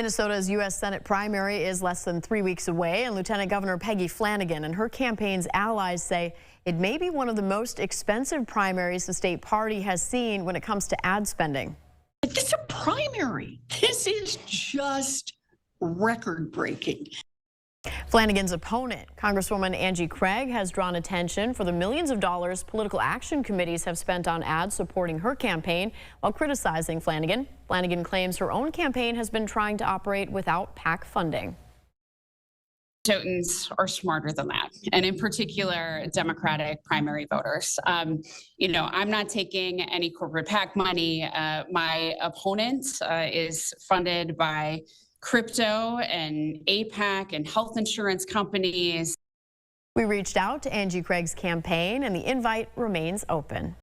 Minnesota's U.S. Senate primary is less than 3 weeks away, and Lieutenant Governor Peggy Flanagan and her campaign's allies say it may be one of the most expensive primaries the state party has seen when it comes to ad spending. This is a primary. This is just record-breaking. Flanagan's opponent, Congresswoman Angie Craig, has drawn attention for the millions of dollars political action committees have spent on ads supporting her campaign while criticizing Flanagan. Flanagan claims her own campaign has been trying to operate without PAC funding. Minnesotans are smarter than that, and in particular, Democratic primary voters. I'm not taking any corporate PAC money. My opponent is funded by crypto and APAC and health insurance companies. We reached out to Angie Craig's campaign, and the invite remains open.